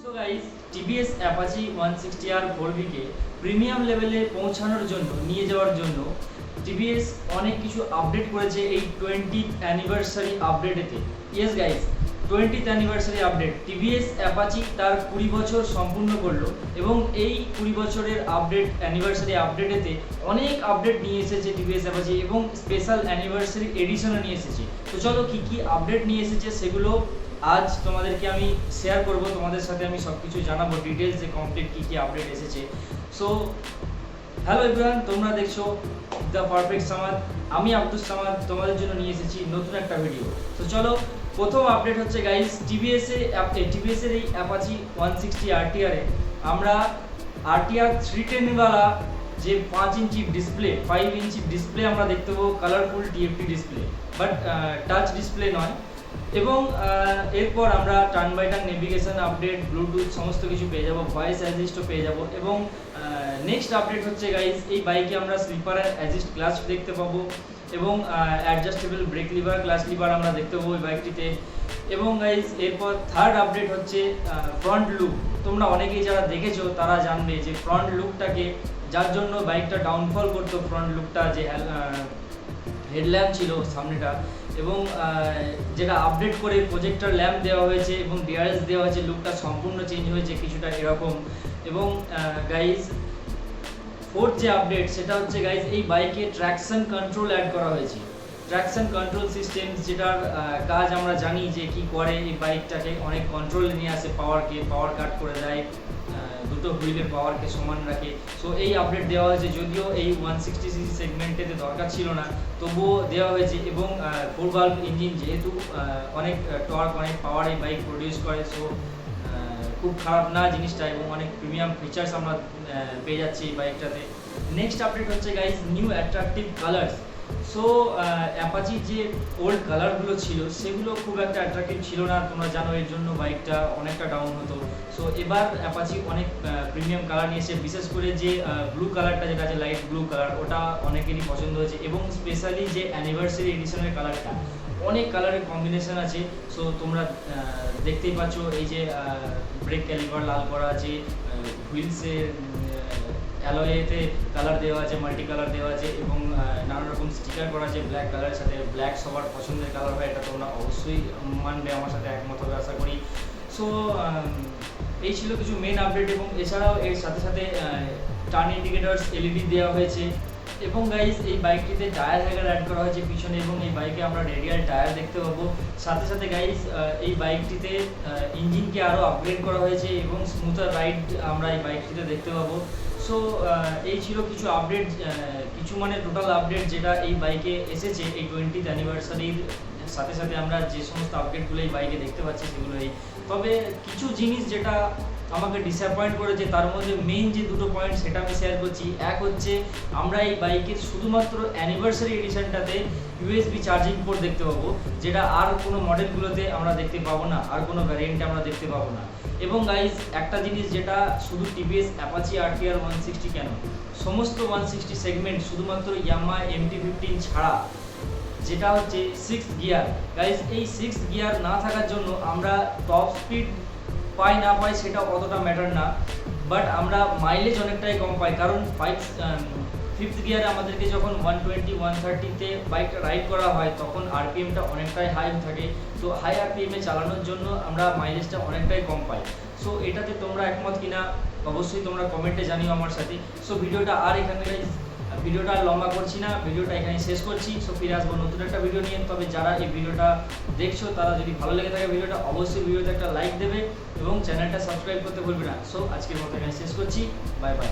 So guys, TVS Apache 160R 4V কে premium লেভেলে পৌঁছানোর জন্য নিয়ে যাওয়ার জন্য টিভিএস অনেক কিছু আপডেট করেছে এই 20th অ্যানিভার্সারি আপডেটেতে। Yes guys, 20th anniversary update TVS Apache তার 20 বছর সম্পূর্ণ করলো এবং এই 20 বছরের আপডেট অ্যানিভার্সারি আপডেটেতে অনেক আপডেট নিয়ে এসেছে টিভিএস অ্যাপাচি এবং স্পেশাল অ্যানিভার্সারি এডিশনও নিয়ে এসেছে। তো চলো কি কি আপডেট নিয়ে এসেছে সেগুলো আজ তোমাদেরকে আমি শেয়ার করব, তোমাদের সাথে আমি সব কিছু জানাবো ডিটেলস যে কমপ্লিট কী কী আপডেট এসেছে। সো হ্যালো এভরিওয়ান, তোমরা দেখছো দ্য পারফেক্ট সামাদ, আমি আব্দুস সামাদ তোমাদের জন্য নিয়ে এসেছি নতুন একটা ভিডিও। তো চলো, প্রথম আপডেট হচ্ছে গাইস, টিভিএসের এই অ্যাপাচি 160 RTR এ আমরা RTR 310 ওয়ালা যে 5 ইঞ্চি ডিসপ্লে 5 ইঞ্চি ডিসপ্লে আমরা দেখতে পাবো, colourful TFT display, but touch display নয়। এবং এরপর আমরা turn by turn navigation update, Bluetooth সমস্ত কিছু পেয়ে যাব, ভয়েস অ্যাসিস্টও পেয়ে যাব। এবং নেক্সট আপডেট হচ্ছে গাইজ, এই বাইকে আমরা স্লিপার অ্যাসিস্ট ক্লাচ দেখতে পাবো এবং adjustable brake lever, clutch lever আমরা দেখতে পাবো এই বাইকটিতে। এবং গাইজ এরপর থার্ড আপডেট হচ্ছে ফ্রন্ট লুক। তোমরা অনেকেই যারা দেখেছো তারা জানবে যে ফ্রন্ট লুকটাকে, যার জন্য বাইকটা ডাউনফল করতো, ফ্রন্ট লুকটা যে হেডল্যাম্প ছিল সামনেটা, এবং যেটা আপডেট করে প্রজেক্টর ল্যাম্প দেওয়া হয়েছে এবং ডিআরএস দেওয়া হয়েছে, লুকটা সম্পূর্ণ চেঞ্জ হয়েছে কিছুটা এরকম। এবং গাইজ ফোর্থ যে আপডেট সেটা হচ্ছে গাইজ, এই বাইকে ট্র্যাকশন কন্ট্রোল অ্যাড করা হয়েছে। ট্র্যাকশন কন্ট্রোল সিস্টেম, যেটার কাজ আমরা জানি যে কি করে, এই বাইকটাকে অনেক কন্ট্রোলে নিয়ে আসে, পাওয়ার কাট করে দেয়, দুটো হুইলের পাওয়ারকে সমান রাখে। সো এই আপডেট দেওয়া হয়েছে, যদিও এই 160cc সেগমেন্টেতে দরকার ছিল না, তবুও দেওয়া হয়েছে। এবং 4 ভালভ ইঞ্জিন, যেহেতু অনেক টর্ক, অনেক পাওয়ার এই বাইক প্রডিউস করে, সো খুব খারাপ না জিনিসটা, এবং অনেক প্রিমিয়াম ফিচার্স আমরা পেয়ে যাচ্ছি এই বাইকটাতে। নেক্সট আপডেট হচ্ছে guys, new attractive colours. So অ্যাপাচির যে ওল্ড কালারগুলো ছিল সেগুলো খুব একটা অ্যাট্রাকটিভ ছিল না, তোমরা জানো, এর জন্য বাইকটা অনেকটা ডাউন হতো। সো এবার অ্যাপাচি অনেক প্রিমিয়াম কালার নিয়েছে, বিশেষ করে যে ব্লু কালারটা, যেটা আছে লাইট ব্লু কালার, ওটা অনেকেরই পছন্দ হয়েছে। এবং স্পেশালি যে অ্যানিভার্সারি এডিশনের কালারটা, অনেক কালারের কম্বিনেশন আছে। সো তোমরা দেখতেই পাচ্ছ, এই যে ব্রেক ক্যালিপার লাল করা আছে, হুইলসের অ্যালয়েতে কালার দেওয়া আছে, মাল্টি কালার দেওয়া আছে, এবং নানা রকম স্টিকার করা আছে ব্ল্যাক কালারের সাথে। ব্ল্যাক সবার পছন্দের কালার হয়, এটা তোমরা অবশ্যই মানবে, আমার সাথে একমত হবে আশা করি। সো এই ছিল কিছু মেন আপডেট। এবং এছাড়াও এর সাথে সাথে টার্ন ইন্ডিকেটার্স এলইডি দেওয়া হয়েছে। এবং গাইজ এই বাইকটিতে টায়ার হ্যাগার অ্যাড করা হয়েছে পিছনে, এবং এই বাইকে আমরা রেডিয়াল টায়ার দেখতে পাবো। সাথে সাথে গাইজ এই বাইকটিতে ইঞ্জিনকে আরও আপগ্রেড করা হয়েছে এবং স্মুথার রাইড আমরা এই বাইকটিতে দেখতে পাবো। সো এই ছিল কিছু আপডেট, কিছু মানে টোটাল আপডেট যেটা এই বাইকে এসেছে এই 20th অ্যানিভার্সারির সাথে সাথে। আমরা যে সমস্ত আপডেটগুলো এই বাইকে দেখতে পাচ্ছি সেগুলো এই, তবে কিছু জিনিস যেটা আমাকে ডিসঅ্যাপয়েন্ট করেছে, তার মধ্যে মেইন যে দুটো পয়েন্ট সেটা আমি শেয়ার করছি। এক হচ্ছে, আমরা এই বাইকের শুধুমাত্র অ্যানিভার্সারি এডিশনটাতে USB চার্জিং পোর্ট দেখতে পাবো, যেটা আর কোনো মডেলগুলোতে আমরা দেখতে পাবো না, আর কোনো ভ্যারিয়েন্টে আমরা দেখতে পাবো না। এবং গাইজ একটা জিনিস যেটা শুধু টিভিএস অ্যাপাচি RTR 160 কেন, সমস্ত 160 সেগমেন্ট শুধুমাত্র ইয়ামাহা MT-15 ছাড়া, যেটা হচ্ছে 6th গিয়ার। গাইজ এই 6th গিয়ার না থাকার জন্য আমরা টপ স্পিড পাই না পাই সেটা অতটা ম্যাটার না, বাট আমরা মাইলেজ অনেকটাই কম পাই। কারণ 5th গিয়ারে আমাদেরকে যখন 120-130-তে বাইকটা রাইড করা হয়, তখন RPMটা অনেকটাই হাই থাকে। তো হাই RPMে চালানোর জন্য আমরা মাইলেজটা অনেকটাই কম পাই। সো এটাতে তোমরা একমত কিনা অবশ্যই তোমরা কমেন্টে জানিও আমার সাথে। সো ভিডিওটা আর লম্বা করছি না, ভিডিওটা এখানে শেষ করছি। সো ফিরে আসবো নতুন একটা ভিডিও নিয়ে। তবে যারা এই ভিডিওটা দেখছো, তারা যদি ভালো লেগে থাকে ভিডিওটা, অবশ্যই ভিডিওতে একটা লাইক দেবে এবং চ্যানেলটা সাবস্ক্রাইব করতে ভুলবে না। সো আজকের মতো এখানে শেষ করছি, বাই বাই।